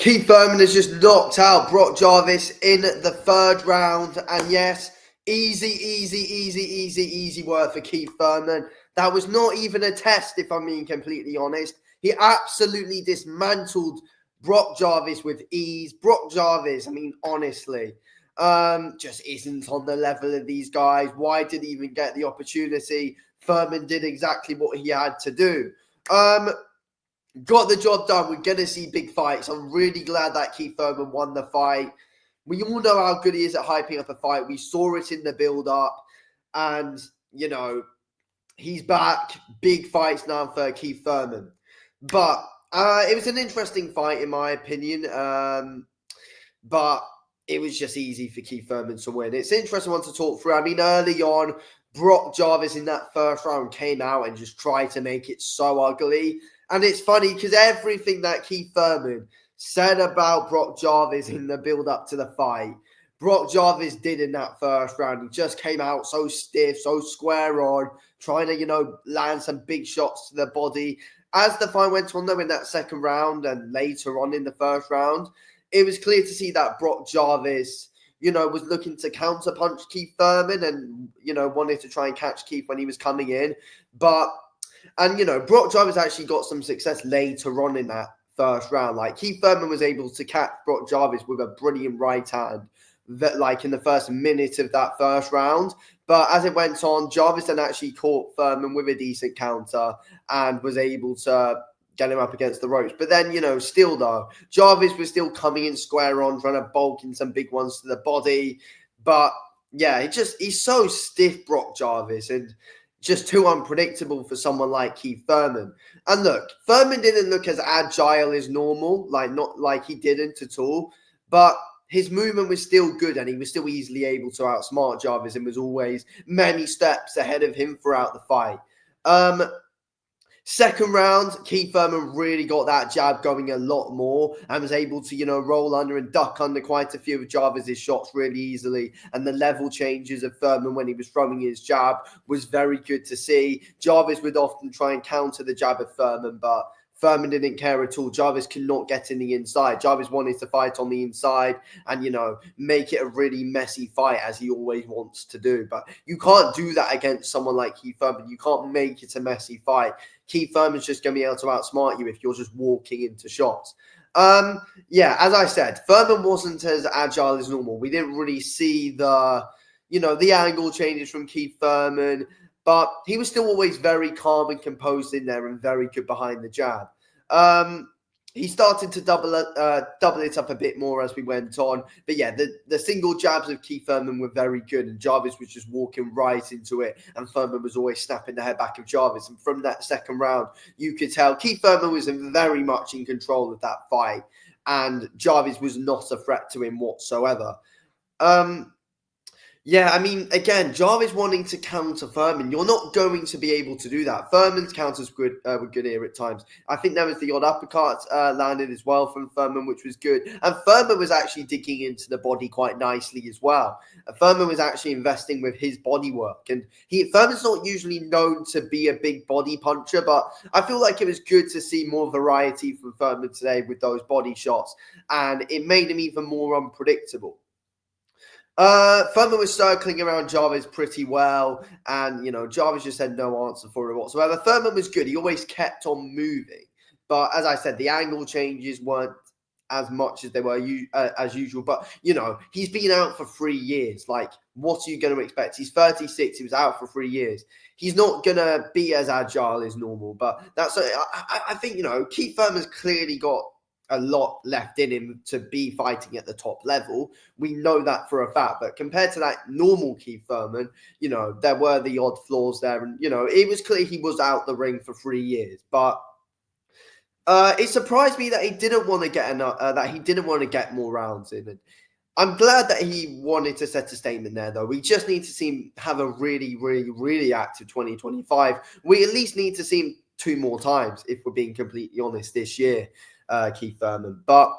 Keith Thurman has just knocked out Brock Jarvis in the third round. And yes, easy word for Keith Thurman. That was not even a test, if I'm being completely honest. He absolutely dismantled Brock Jarvis with ease. Brock Jarvis, I mean, honestly, just isn't on the level of these guys. Why did he even get the opportunity? Thurman did exactly what he had to do. Got the job done. We're going to see big fights. I'm really glad that Keith Thurman won the fight. We all know how good he is at hyping up a fight. We saw it in the build-up. And, you know, he's back. Big fights now for Keith Thurman. But it was an interesting fight, in my opinion. But it was just easy for Keith Thurman to win. It's an interesting one to talk through. I mean, early on, Brock Jarvis in that first round came out and just tried to make it so ugly. And it's funny because everything that Keith Thurman said about Brock Jarvis in the build-up to the fight, Brock Jarvis did in that first round. He just came out so stiff, so square on, trying to, land some big shots to the body. As the fight went on, though, in that second round and later on in the first round, it was clear to see that Brock Jarvis, was looking to counterpunch Keith Thurman and, wanted to try and catch Keith when he was coming in. And Brock Jarvis actually got some success later on in that first round. Like, Keith Thurman was able to catch Brock Jarvis with a brilliant right hand, in the first minute of that first round. But as it went on, Jarvis then actually caught Thurman with a decent counter and was able to get him up against the ropes. But then, still though, Jarvis was still coming in square on, trying to bulk in some big ones to the body. But yeah, he's so stiff, Brock Jarvis, and just too unpredictable for someone like Keith Thurman. And look, Thurman didn't look as agile as normal, not like he didn't at all, but his movement was still good and he was still easily able to outsmart Jarvis and was always many steps ahead of him throughout the fight. Second round, Keith Thurman really got that jab going a lot more and was able to, roll under and duck under quite a few of Jarvis's shots really easily. And the level changes of Thurman when he was throwing his jab was very good to see. Jarvis would often try and counter the jab of Thurman, but Thurman didn't care at all. Jarvis could not get in the inside. Jarvis wanted to fight on the inside and, make it a really messy fight as he always wants to do. But you can't do that against someone like Keith Thurman. You can't make it a messy fight. Keith Thurman's just going to be able to outsmart you if you're just walking into shots. As I said, Thurman wasn't as agile as normal. We didn't really see the angle changes from Keith Thurman. But he was still always very calm and composed in there and very good behind the jab. He started to double it up a bit more as we went on. But yeah, the single jabs of Keith Thurman were very good. And Jarvis was just walking right into it. And Thurman was always snapping the head back of Jarvis. And from that second round, you could tell Keith Thurman was very much in control of that fight. And Jarvis was not a threat to him whatsoever. Again, Jarvis wanting to counter Thurman, you're not going to be able to do that. Thurman's counters were good here at times. I think there was the odd uppercut landed as well from Thurman, which was good. And Thurman was actually digging into the body quite nicely as well. Thurman was actually investing with his body work. And Thurman's not usually known to be a big body puncher, but I feel like it was good to see more variety from Thurman today with those body shots. And it made him even more unpredictable. Thurman was circling around Jarvis pretty well, and Jarvis just had no answer for it whatsoever. Thurman was good; he always kept on moving, but as I said, the angle changes weren't as much as they were as usual. But he's been out for 3 years. Like, what are you going to expect? He's 36. He was out for 3 years. He's not going to be as agile as normal. But I think Keith Thurman's clearly got a lot left in him to be fighting at the top level. We know that for a fact. But compared to that normal Keith Thurman, there were the odd flaws there. And, it was clear he was out the ring for 3 years. But it surprised me that he didn't want to get more rounds in. And I'm glad that he wanted to set a statement there, though. We just need to see him have a really, really, really active 2025. We at least need to see him 2 more times, if we're being completely honest, this year. Keith Thurman. But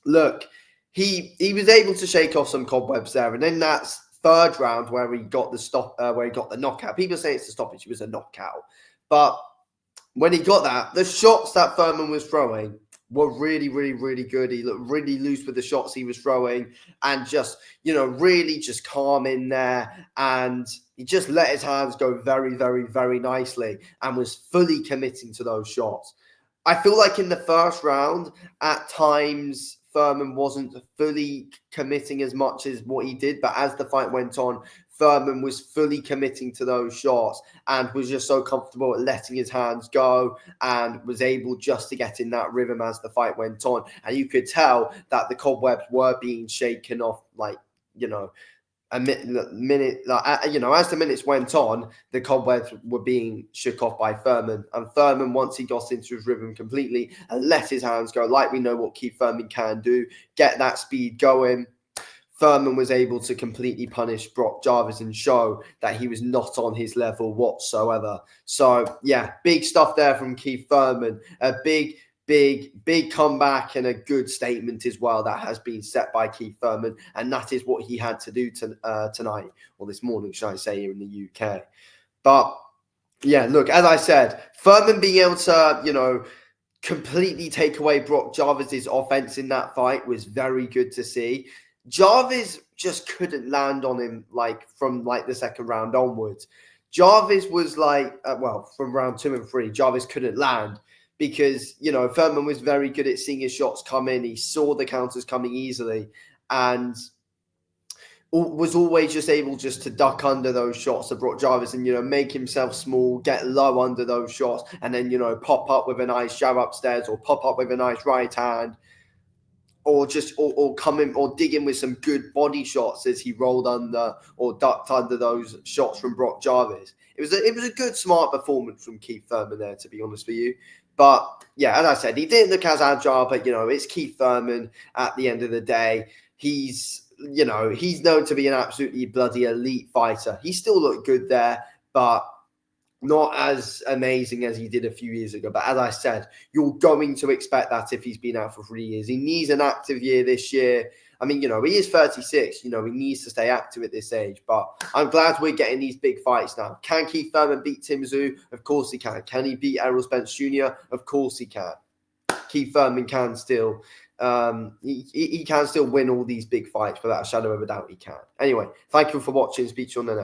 look, he was able to shake off some cobwebs there, and then that third round where he got the knockout. People say it's a stoppage, it was a knockout. But when he got that, the shots that Thurman was throwing, were really, really, really good. He looked really loose with the shots he was throwing and just, really just calm in there. And he just let his hands go very, very, very nicely and was fully committing to those shots. I feel like in the first round, at times, Thurman wasn't fully committing as much as what he did. But as the fight went on, Thurman was fully committing to those shots and was just so comfortable at letting his hands go and was able just to get in that rhythm as the fight went on. And you could tell that the cobwebs were being shaken off, a minute, as the minutes went on, the cobwebs were being shook off by Thurman. And Thurman, once he got into his rhythm completely and let his hands go, like we know what Keith Thurman can do, get that speed going, Thurman was able to completely punish Brock Jarvis and show that he was not on his level whatsoever. So, yeah, big stuff there from Keith Thurman. A big comeback and a good statement as well that has been set by Keith Thurman. And that is what he had to do tonight, or this morning, should I say, here in the UK. But, yeah, look, as I said, Thurman being able to, completely take away Brock Jarvis's offense in that fight was very good to see. Jarvis just couldn't land on him from the second round onwards. Jarvis was from round 2 and 3, Jarvis couldn't land because, Thurman was very good at seeing his shots come in. He saw the counters coming easily and was always just able just to duck under those shots of Brock Jarvis and, make himself small, get low under those shots and then, pop up with a nice jab upstairs or pop up with a nice right hand. Or come in or dig in with some good body shots as he rolled under or ducked under those shots from Brock Jarvis. It was a good, smart performance from Keith Thurman there, to be honest with you. But yeah, as I said, he didn't look as agile, but it's Keith Thurman at the end of the day. He's known to be an absolutely bloody elite fighter. He still looked good there, but not as amazing as he did a few years ago. But as I said, you're going to expect that if he's been out for 3 years. He needs an active year this year. I mean, he is 36. He needs to stay active at this age. But I'm glad we're getting these big fights now. Can Keith Thurman beat Tim Tszyu? Of course he can. Can he beat Errol Spence Jr.? Of course he can. Keith Thurman can still he can still win all these big fights without a shadow of a doubt. He can. Anyway, thank you for watching. Speak to you on the next.